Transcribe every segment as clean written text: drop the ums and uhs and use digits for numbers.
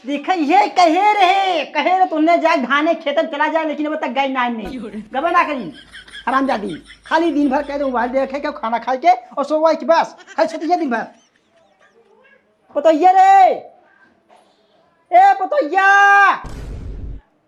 देखा ये कहे रहे तुमने जाए धाने खेतन चला जाए, लेकिन अब तक गई नहीं गबे ना करी हरामजादी। खाली दिन भर कह दो मोबाइल देखे के खाना खाए के और सोवा की बस खाई छती दिन भर। पतोइया रे ए पतोइया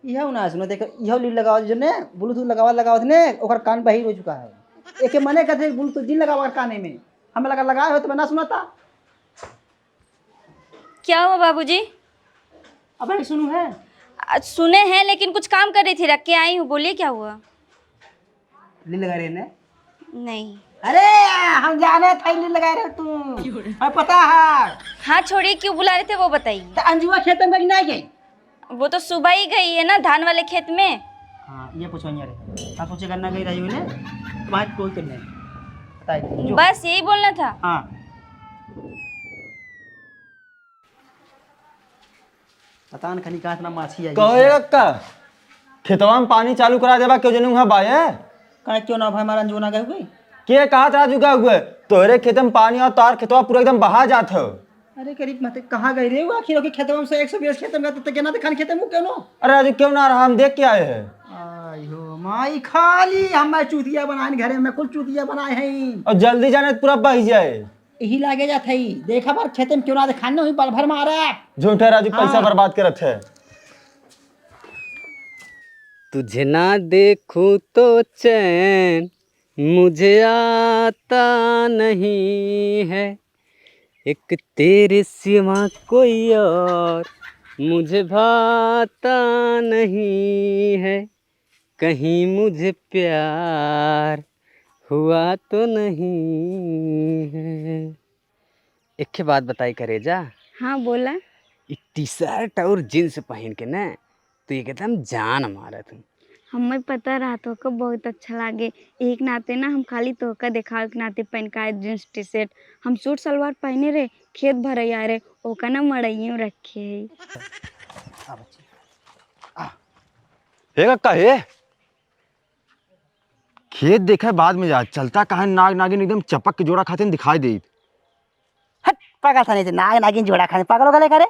यह ना सुनो देखो यह लीड लगाओ जने ब्लूटूथ लगाओ ने ओकर कान बहिर हो चुका है। एके मने कहते ब्लूटूथ दिन लगाओ काने में हमें लगाए हो तो मैं ना सुनाता। क्या हुआ बाबूजी? अबे सुनू है सुने हैं लेकिन कुछ काम कर रही थी, रख के आई हूँ। बोलिए क्या हुआ? लीड लगा रहे ने? नहीं। अरे हम जाने थे लीड लगा रहे तुम हमें पता है। हाँ छोड़िए, क्यों बुला रहे थे वो बताइए। तो अंजुआ खेत में गई नहीं गई? वो तो सुबह ही गई है ना, धान वाले खेत में। हाँ ये पूछो रे आप सोचे करना गई रही बोले तुम्हारे कोई तो नहीं बताइए बस यही बोलना था। हाँ पता नहीं खनी कहा इतना माछी आई कहो अक्का खेतवा में पानी चालू करा देबा क्यों जनु वहां बाए कहा क्यों ना भाई हमारा अंजुआ गए हुए। के कहा था जुगा हुए तोहरे खेत में पानी और तार खेतवा पूरा एकदम बहा जात हो। अरे करीब मत कहाँ गई रे वो आखिर के खेतवा में से 120 खेत में तो केना दिखान खेत में क्यों नो। अरे राजू क्यों ना रहा हम देख के आए हैं। आयो माई खाली हम चूतिया बनाए घरे में कुल चूतिया बनाए हैं और जल्दी जाने तो पूरा बह जाए। यही लागे जात है देखा बार खेत में क्यों ना दिखाने हुई पल भर मारा झूठे राजू पैसा बर्बाद करत है। तुझे ना देखूं तो चैन मुझे आता नहीं है, एक तेरे सिवा कोई और मुझे भाता नहीं है, कहीं मुझे प्यार हुआ तो नहीं है। एक के बात बताई करेजा। हाँ बोला। एक टी शर्ट और जींस पहन के ना तो एकदम जान मारा तुम। हमें पता रहा तो का बहुत अच्छा लागे, एक नाते ना हम खाली तो का दिखावे के नाते पहन का जींस टी शर्ट। हम सूट सलवार पहने रे खेत भरे आ रे ओका ना मड़इयों रखे है। हे अक्का हे खेत देखे बाद में जा चलता कहा नाग नागिन एकदम चपक के जोड़ा खाते दिखाई दे। हट पागल था नहीं नाग नागिन जोड़ा खाने पागल हो गए करे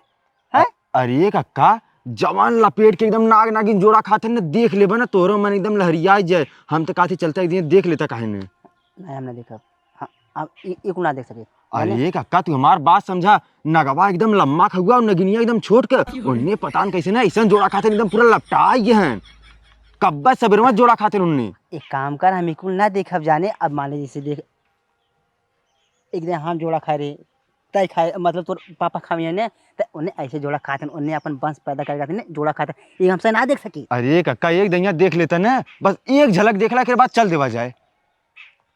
हैं। अरे कक्का जवान लपेट के एकदम नाग नागिन जोड़ा खाते न देख लेबा ना तोरो मन एकदम लहरिया जाए। हम तो काथे चलता एक दिन देख लेता काहे ने। नहीं हमने देखा हाँ आप एक ना देख सके। अरे कक्का तू हमार बात समझा नगवा एकदम लम्मा खगुआ और नगिनिया एकदम छोट के उन्हें पता न कैसे ना ऐसा जोड़ा खाते एकदम पूरा लपटा गए हैं। कब्बा सबेरवा जोड़ा खाते उन्हें। एक काम कर हम इकुल ना देखब जाने अब मान ली जैसे देख एक दिन हम जोड़ा खाए रहे तय खाए मतलब तोर पापा खामिया ने तो उन्हें ऐसे जोड़ा खाते उन्हें अपन वंश पैदा कर करते जोड़ा खाते ये हमसे ना देख सकी। अरे कक्का एक दैया देख लेता ना बस एक झलक देखला के बाद चल देवा जाए।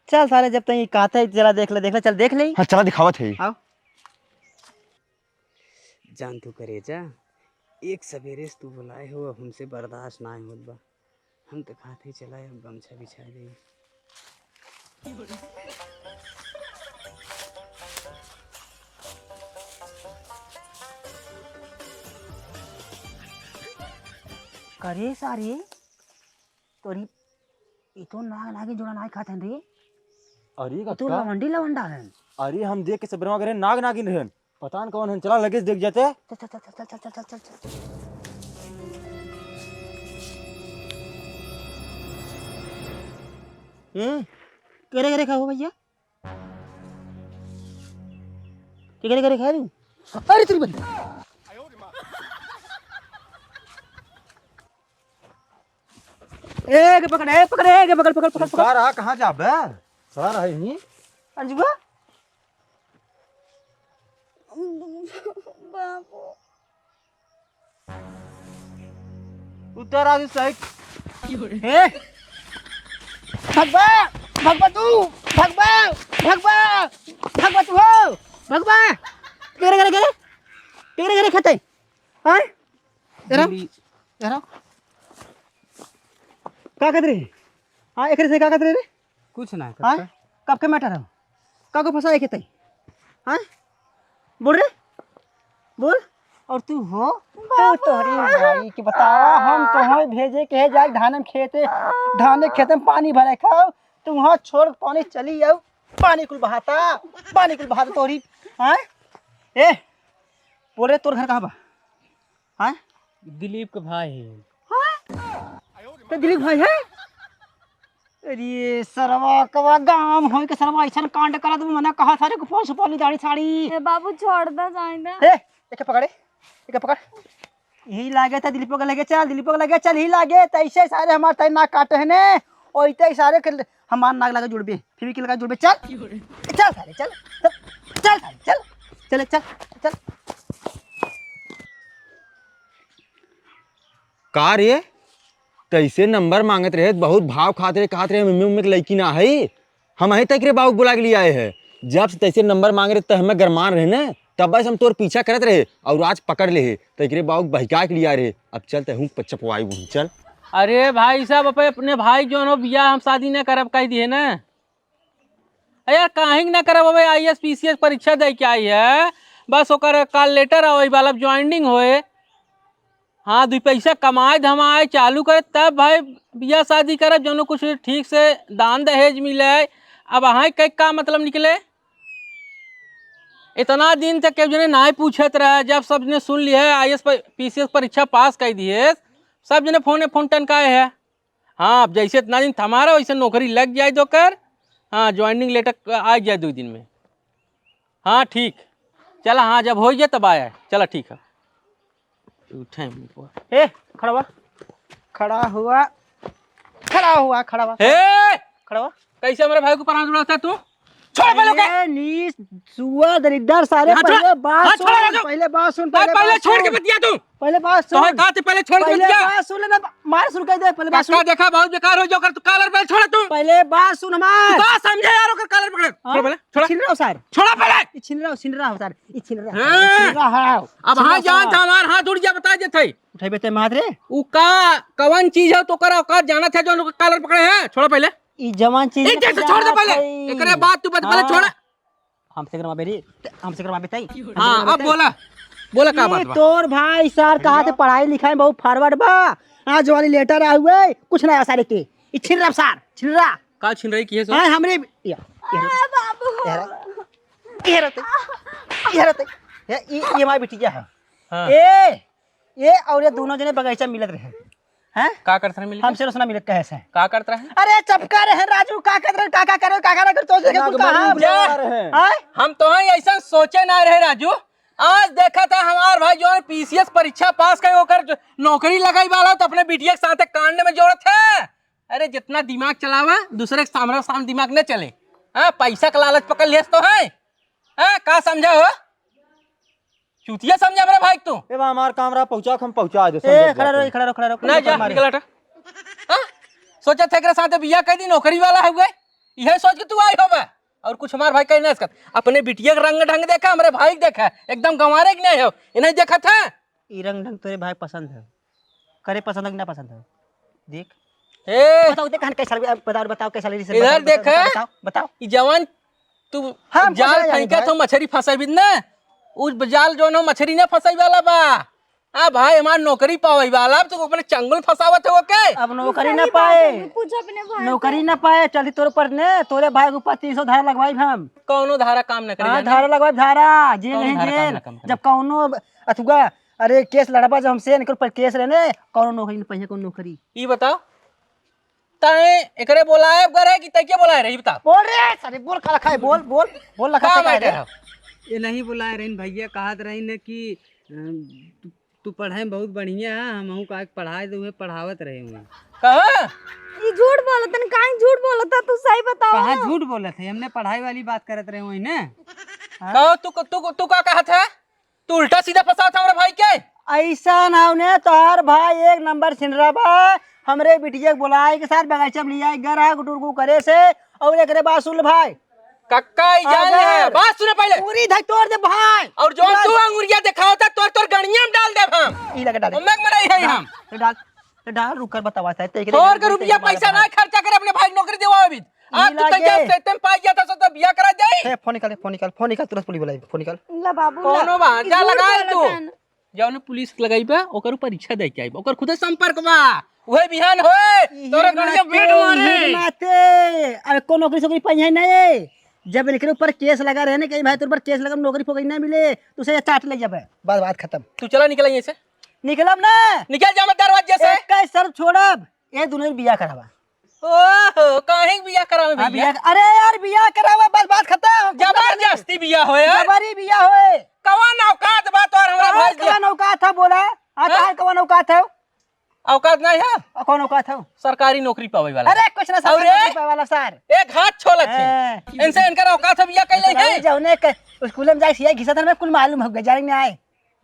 चल सारे जब तक कहते जरा देख ले चल देख ले। हाँ चला दिखावत है। आओ जान तू करेजा एक सवेरे से तू बुलाए हो हमसे बर्दाश्त ना होत बा। हम तो खाते चला अब गमछा बिछा दे। करे सारे तोरी ये तो नाग नागिन जोड़ा ना खाते रे। अरे तो कक्का लवंडी लवंडा है। अरे हम देख के सबेरवा करे नाग नागिन रहन पता न कौन है चला लगे देख जाते। चल चल चल चल चल चल चल चल करे करे खाओ भैया करे करे खा लूं। अरे तेरी बंद एक पकड़ पकड़ पकड़ पकड़ पकड़ कार आ कहां जाबे सर है ही अंजुआ बाबू उतर आज साइड ए भगवा भगवा तू भगवा भगवा भगवा तू हो भगवा करे करे करे करे करे खाते हां जरा जरा का कर रे हां एकरे से का कर रे कुछ ना हां कब के मैटर है का को फंसा खेते हां बोल रे बोल और तू हो तो तोरी भाई की बतावा हम तो हो भेजे के जाए धान खेत में पानी भरे खाओ तू वहां छोड़ पानी चली आओ पानी कुल बहाता तोरी हां ए बोल रे तोर घर कहां बा हाँ दिलीप का भाई है। तो दिलीप भाई है। अरे सरवा कवा गांव हो के सरवा ऐसा कांड करा तुम मना कहा सारे को फोन सुपाली दाढ़ी साड़ी। ए बाबू छोड़ दो जाइंदा। ए एक पकड़े एक पकड़। यही लागे था दिलीप को लगे चल दिलीप को लगे चल ही लागे तैसे सारे हमार तै नाक काटे है ने और इतने सारे के हमार नाक लगा जुड़बे फिर भी के लगा जुड़बे चल चल सारे चल चल चल चल चल चल। का रे कैसे नंबर मांगत रहे बहुत भाव खाते रहे कहते रहे मम्मी मम्मी के लड़की ना है हम अही तक रे बाबू बुला के लिए आए हैं जब से तैसे नंबर मांग रहे तो हमें गरमान रहे ना तब बस हम तोर पीछा करत रहे और आज पकड़ ले तकरे बाबू बहका के लिए आए रहे अब चलते हूँ चपवाई वहीं चल। अरे भाई साहब अपने भाई जो हो बियाह हम शादी न करब कह दिए ना यार काहे न करब अब IAS PCS परीक्षा दे के आई है बस ओकर कॉल लेटर आवे वाला ज्वाइनिंग होए हाँ 2 पैसा कमाए धमाए चालू करे तब भाई बियाह शादी करब जो कुछ ठीक से दान दहेज मिले। अब अहाँ कई का मतलब निकले इतना दिन तक जने ना पूछत रहे जब सब ने सुन लिए IAS PCS परीक्षा पास कर दिए सब जने फोन टनकाए है। हाँ अब जैसे इतना दिन थमारा वैसे नौकरी लग जाए तो कर हाँ ज्वाइनिंग लेटर आ जाए 2 दिन में। हाँ ठीक चला हाँ जब हो जाए तब आया चला ठीक है उठे ए खड़ा हुआ खड़ा हुआ खड़ा हुआ खड़ा हुआ हे खड़ा हुआ। कैसे मेरे भाई को परान जुड़ाता तू छोड़ पहले के नी सुआ दरिद्र सारे हाँ, छोड़। पहले बात हाँ, सुन छोड़ राजू। पहले बात सुन पहले बात छोड़ के सुन। बतिया तू पहले बात तो सुन कहा पहले छोड़ के पहले बतिया बात सुन लेना मार शुरू कर दे पहले बात कक्का सुन देखा बहुत बेकार हो जो कर तू कॉलर पहले छोड़ तू पहले बात सुन हमार का समझे यार ओकर कॉलर पकड़ छोड़ पहले छोड़ छिन रहा सर छोड़ा पहले छिन रहा सर छिन हाँ। रहा अब हाँ जान था हमार हाथ उड़ जा बता देते उठाइबे ते मार रे उ का कवन चीज है तो करा औकात जाना था जो कॉलर पकड़े हैं छोड़ो पहले ई जवान चीज एक से छोड़ दे पहले एकरे बात तू पहले छोड़ हमसे करवा बेरी हमसे करवा बेताई हां अब बोला का बात बा तोर भाई सर कहा थे पढ़ाई लिखाई बहुत फॉरवर्ड बा आज वाली लेटर आ हुए कुछ ना सारे के ई छिन रहा सर छिन रहा का छिन रही की है सो हां हमरे बाबू ये रहते ये हमारी बिटिया है हां ये और ये दोनों जने बगीचा मिलत रहे हैं का करत रहे मिल हमसे रोसना मिलत कहे से का करत रहे अरे चपका रहे राजू का कर काका करे काका ना कर तो देखे तू कहां हां हम तो हैं ऐसा सोचे ना रहे राजू आज देखा था हमार भाई जो PCS परीक्षा पास कर होकर नौकरी लगाई वाला तो अपने बिटिया के साथ कांड में जोड़त है। अरे जितना दिमाग चलावा दूसरे के सामने दिमाग न चले हाँ पैसा का लालच पकड़ लिया तो है हाँ का समझा हो चूतिया समझा मेरे भाई तू ए बा हमार कामरा पहुंचा हम पहुंचा दे ए खड़ा रहो ना जा निकल हटा हाँ सोचा थे कि साथ बिया कह दी नौकरी वाला है यह सोच के तू आई हो मैं और कुछ हमारे भाई कहीं नहीं अपने बिटिया का रंग ढंग देखा हमारे भाई को देखा एकदम गंवारे की नहीं हो इन्हें देखा था ई रंग ढंग तेरे भाई पसंद है करे पसंद है कि ना पसंद है देख ए बताओ देख कैसा बताओ कैसा लगी इधर देख बताओ ये जवान तू हाँ, जाल फंसाया फेंका भाई। तो मछली फंसाई ना उस जाल जो नो मछली ना फंसाई वाला बा हाँ भाई हमार नौकरी पावे वाला तू अपने चंगुल फंसावत हो के अब नौकरी ना पाए पूछ अपने भाई नौकरी ना पाए चली तोर पर ने तोरे भाई के ऊपर 300 धारा लगवाई हम कौनो धारा काम न करे हाँ धारा लगवाई धारा जेल कौन नहीं धारा काम जेल ना काम करे? जब कौनो अथुआ अरे केस लड़बा जब हमसे इनके ऊपर केस रहने कौनो नौकरी नहीं पाए कौन नौकरी ये बताओ ताए एकरे बोलाए करे कि तके बोलाए रही बता बोल रे सारे बोल का रखा है बोल रखा का है बैठे हो ये नहीं बुलाए रही भैया कहत रही ने कि तू पढ़ाई में बहुत बढ़िया है हम का पढ़ाए तो पढ़ावत रहे हुए कहां ये झूठ बोलत है काहे झूठ बोलत है तू सही बताओ कहाँ झूठ बोले थे हमने पढ़ाई वाली बात करत रहे हुए ना कहो तू का कहा था तू उल्टा सीधा फंसा था हमारे भाई के ऐसा ना ने तोहार भाई एक नंबर सिनरा बा हमरे बिटिया के बुलाए के साथ बगीचा में लिया गरा गुटुरगु करे से और एकरे बात सुन ले भाई कक्का ही जान है बात सुने पहले पूरी धक तोड़ दे भाई और जो तू अंगुरिया दिखाओ था तोर गणिया में डाल दे हम ई लगा डाल उम्मे मराई है हम तो डाल रुक कर बतावा था ते छोड़ के रुपया पैसा ना खर्चा करे अपने भाई नौकरी देवा अभी आज तू तैया से तुम पाई जाता तो बिया करा जाए फोन निकाल तुरंत पुलिस बुलाई फोन निकाल ला बाबू कोनो बा जा लगा तू बोलत जौन पुलिस लगाई बा ओकर परीक्षा दे के आई ओकर खुदे संपर्क बा ओहे बिहान होए तोरे गणिया बेट मारे माते अरे को नौकरी सोकरी पाई है नहीं जब इनके ऊपर केस लगा रहने कहीं भाई तेरे ऊपर केस लगा नौकरी फोकरी ना मिले तो उसे चाट ले जाबे बात खत्म तू चला निकल यहीं से निकलब ना निकल जा मत दरवाजे से। एक का सर छोड़ब ए दुनिया बिया करावा। ओहो काहे बिया करावे हाँ, भैया? अरे यार बिया करावा बस बात खत्म। जबरदस्ती बिया हो यार। जबरी बिया होए। कवन औकात बात और हमरा भाई के कौन औकात था बोला? आता कौन औकात है? औकात नहीं है। कौन औकात है? सरकारी नौकरी पावे वाला। अरे कुछ ना और सरकारी वाला सर। एक हाथ छोलत है इनसे इनका औकात है बिया कैले है। जौने स्कूल में जाए सिया घिसा में कुल मालूम हो गया जाने में आए।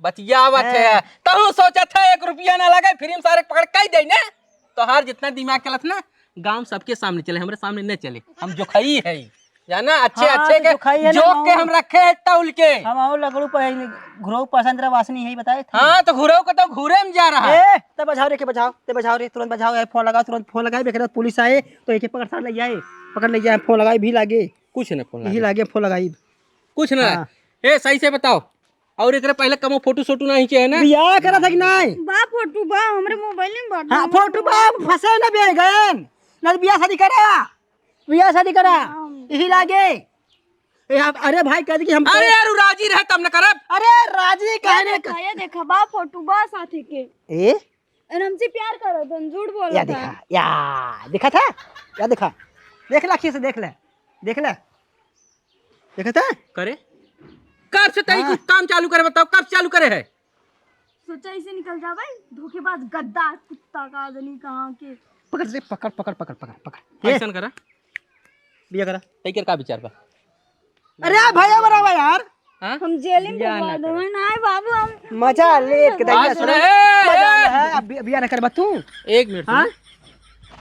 बतिया बात है तहु सोचत है 1 रुपया ना लगे फिर हम सारे पकड़ कई दे ना। तो हर जितना दिमाग चलत ना गांव सबके सामने चले हमरे सामने न चले। हम जोखई है जाना अच्छे हाँ, अच्छे तो जोखाई है के ना, जोक के हम रखे है तौल के। हम और लगड़ू घुरो पसंद रे वासनी यही बताए थे। हाँ तो घुरो को तो घूरे में जा रहा है। ए तब बजाओ रे के बजाओ ते बजाओ रे तुरंत बजाओ ए फोन लगाओ तुरंत फोन लगाए बेकर पुलिस आए तो एक पकड़ सार ले जाए पकड़ ले जाए फोन लगाई भी लागे कुछ न फोन यही लागे फोन लगाई कुछ ना हाँ। ए सही से बताओ और एकरे पहले कमो फोटो सोटो नहीं चाहिए ना। बिया करा था कि नहीं? बा फोटो बा हमरे मोबाइल में बा। हाँ फोटो बाप फंसे ना बे गए ना बिया शादी करा बिया शादी करा यही लागे। अरे भाई कह दी कि हम अरे यार राजी रहे तब न करब। अरे राजी कहने ये देखा बा फोटो बा साथी के ए और हमसे प्यार करो तुम झूठ बोल या रहा देखा था। या देखा था या देखा देख ले अखी से देख ले देखा था करे कब से तई हाँ। कुछ काम चालू करे बताओ कब चालू करे है। सोचा इसे निकल जा भाई धोखेबाज गद्दार कुत्ता का आदमी कहाँ के। पकड़ से पकड़ पकड़ पकड़ पकड़ पकड़ ऐसा करा बिया करा तई के का विचार बा। अरे भैया बराबर यार हां हम जेल में डलवा दो ना बाबू हम मजा ले के दैया बात सुन सुने, मजा है अब बिया न कर तू 1 मिनट हाँ?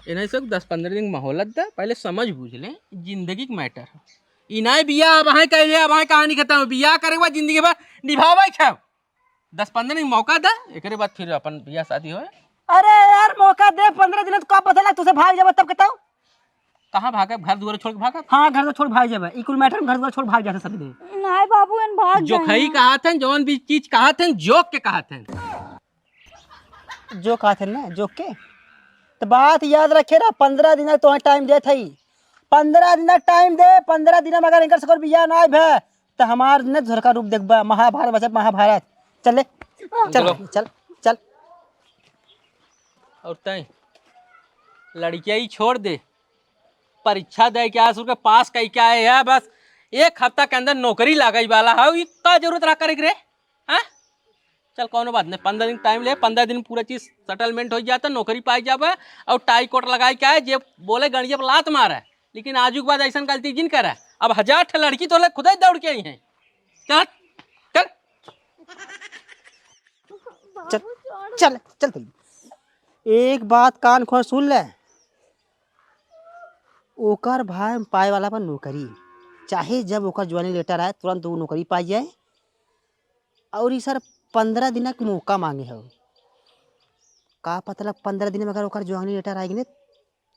इन्हें से 10-15 दिन मोहलत दा पहले समझ बूझ ले जिंदगी का मैटर है। इनाय बिया अब है कहले अब है कहानी खत्म बिया करे बाद जिंदगी भर निभावे छाव 10-15 दिन मौका दा एकरे बाद फिर अपन बिया शादी होए। अरे यार मौका दे 15 दिन तो का पता लग तुझे भाग जाबे तब बताओ कहां भागे घर दुआर छोड़ के भागा। हाँ घर से छोड़ भाग जाबे ई कुल मैटर घर से छोड़ भाग जाते सब दिन नहीं बाबू इन भाग जोखई कहा थे जौन भी चीज कहा थे जोक के कहा थे। जो कहा थे ना जो के तो बात याद रखे ना 15 दिन तो टाइम दे थई 15 दिन टाइम दे 15 दिन में अगर इनकर सकर बिया ना आए तो हमार ने झर का रूप देखबा महाभारत बचे महाभारत चल ले चल चल चल और तय लड़किया ही छोड़ दे परीक्षा दे के आस के पास कई के आए है बस 1 हफ्ता के अंदर नौकरी लागई वाला है का जरूरत रहा करे रे। हाँ चल कौनो बात नहीं 15 दिन टाइम ले 15 दिन पूरा चीज सेटलमेंट हो जाता नौकरी पाई जाबे और टाई कोट लगाई के आए जे बोले गणिया पर लात मारे लेकिन आजू के बाद ऐसा गलती जिन करे अब 1000 ठे लड़की तो खुद ही दौड़ के आई है। चल चल चल चल चल चल एक बात कान खोल सुन ले ओकर भाई पाए वाला पर नौकरी चाहे जब ओकर ज्वाइनिंग लेटर आए तुरंत वो नौकरी पाई जाए और ये सर 15 दिन का मौका मांगे हो का पता लग 15 दिन में अगर ओकर ज्वाइनिंग लेटर आएगी ना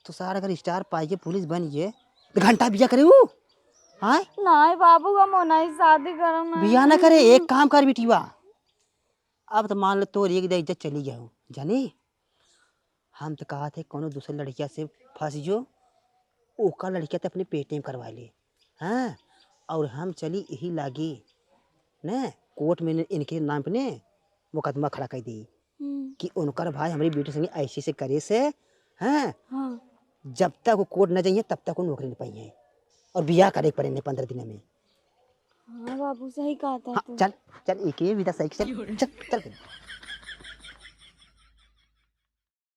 तो सर अगर स्टार पाई के पुलिस बन गए तो घंटा बिया करे वो हाँ नहीं बाबू हम होना ही शादी करो ना बिया ना करे एक काम कर बिटिया अब तो मान लो तोर एक दे इज्जत चली गया हूँ जानी हम तो कहा थे कोनो दूसरे लड़किया से फंस जो ओका लड़किया तो अपने पेट में करवा ले हाँ और हम चली यही लागी न कोर्ट में इनके नाम पे ने मुकदमा खड़ा कर दी कि उनकर भाई हमारी बेटी संगे ऐसे से करे से हाँ हाँ जब तक वो कोर्ट न जाइए तब तक वो नौकरी नहीं पाई है और बिया करे पड़े 15 दिन में। हाँ बाबू सही कहा था हाँ, चल चल एक ही विदा सही चल चल चल